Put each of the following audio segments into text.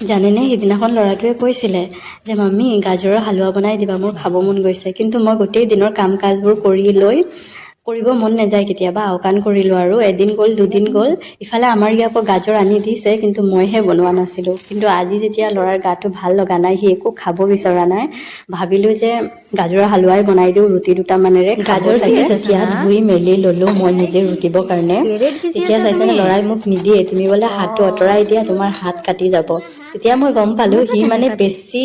জানেনে সিদিনাখন ল'ৰাটোৱে কৈছিলে যে মামী গাজৰৰ হালোৱা বনাই দিবা, মোৰ খাব মন গৈছে। কিন্তু মই গোটেই দিনৰ কাম কাজবোৰ কৰি লৈ কৰিব মন নাযায়, কেতিয়াবা আওকাণ কৰিলোঁ আৰু এদিন গ'ল দুদিন গ'ল। ইফালে আমাৰ ই আকৌ গাজৰ আনি দিছে, কিন্তু মইহে বনোৱা নাছিলোঁ। কিন্তু আজি যেতিয়া ল'ৰাৰ গাটো ভাল লগা নাই, সি একো খাব বিচৰা নাই, ভাবিলোঁ যে গাজৰৰ হালোৱাই বনাই দিওঁ ৰুটি দুটামানেৰে। গাজৰখিনি যেতিয়া ধুই মেলি ল'লোঁ মই নিজে ৰুকিবৰ কাৰণে, তেতিয়া চাইছেনে ল'ৰাই মোক নিদিয়ে, তুমি বোলে হাতটো আঁতৰাই দিয়া, তোমাৰ হাত কাটি যাব। তেতিয়া মই গম পালোঁ সি মানে বেছি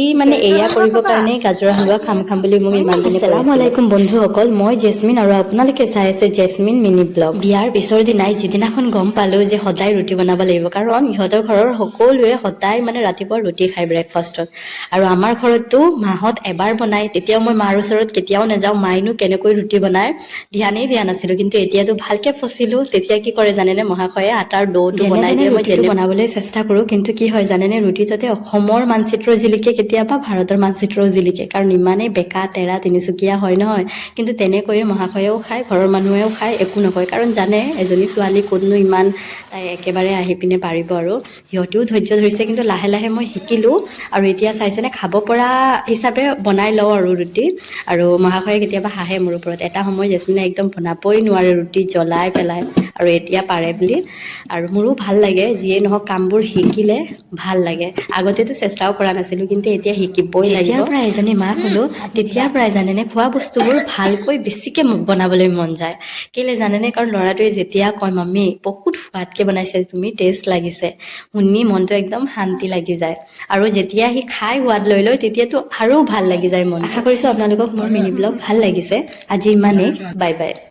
এয়া কৰিবৰ কাৰণেই গাজৰৰ হালোৱা খাম বুলি মোক ইমান দিনে কৈ আছিলে। আসসালামু আলাইকুম বন্ধুসকল, মই জেচমিন আৰু আপোনালোকে চাই আছে জেচমিন মিনি ব্লগ। বিয়াৰ পিছৰ দিনাই যিদিনাখন গম পালোঁ যে সদায় ৰুটি বনাব লাগিব, কাৰণ ইহঁতৰ ঘৰৰ সকলোৱে সদায় ৰাতিপুৱা ৰুটি খায় ব্ৰেকফাষ্টত। আৰু আমাৰ ঘৰততো মাহত এবাৰ বনায়, তেতিয়াও মই মাৰ ওচৰত কেতিয়াও নাযাওঁ, মায়েনো কেনেকৈ ৰুটি বনায় ধ্যানেই দিয়া নাছিলোঁ। কিন্তু এতিয়াতো ভালকে ফচিলোঁ। তেতিয়া কি কৰে জানেনে, মহাশয়ে আটাৰ ডোটো বনাই দিয়ে। মই ৰুটিটো বনাবলৈ চেষ্টা কৰোঁ, কিন্তু কি হয় জানেনে, ৰুটি তাতে অসমৰ মানচিত্ৰ জিলিকে, কেতিয়াবা ভাৰতৰ মানচিত্ৰও জিলিকে, কাৰণ ইমানেই বেকা তেৰা তিনিচুকীয়া হয় নহয়। কিন্তু তেনেকৈয়ে মহাশয়েও খায়, ঘৰৰ মানুহেও খায়, একো নকয়, কাৰণ জানে এজনী ছোৱালী ক'তনো ইমান তাই একেবাৰে আহি পিনে পাৰিব। আৰু সিহঁতেও ধৈৰ্য ধৰিছে, কিন্তু লাহে লাহে মই শিকিলোঁ। আৰু এতিয়া চাইছেনে খাব পৰা হিচাপে বনাই লওঁ আৰু ৰুটি। আৰু মহাশয়ে কেতিয়াবা হাঁহে মোৰ ওপৰত, এটা সময় জেচমিনে একদম বনাবই নোৱাৰে, ৰুটি জ্বলাই পেলাই, আৰু এতিয়া পাৰে বুলি। আৰু মোৰো ভাল লাগে, যিয়ে নহওক কামবোৰ শিকিলে ভাল লাগে। আগতেতো চেষ্টাও কৰা নাছিলোঁ, কিন্তু এতিয়া শিকিবই লাগিব। যেতিয়াৰ পৰা এজনী মাক হ'লো, তেতিয়াৰ পৰাই জানেনে খোৱা বস্তুবোৰ ভালকৈ বেছিকৈ বনাবলৈ মন যায়। কেলে জানেনে, কাৰণ ল'ৰাটোৱে যেতিয়া কয় মামী বহুত সোৱাদকৈ বনাইছে তুমি, টেষ্ট লাগিছে, শুনি মনটো একদম শান্তি লাগি যায়। আৰু যেতিয়া সি খাই সোৱাদ লৈ লয়, তেতিয়াতো আৰু ভাল লাগি যায় মন। আশা কৰিছোঁ আপোনালোকক মোৰ মিনি ব্লগ ভাল লাগিছে। আজি ইমানেই, বাই বাই।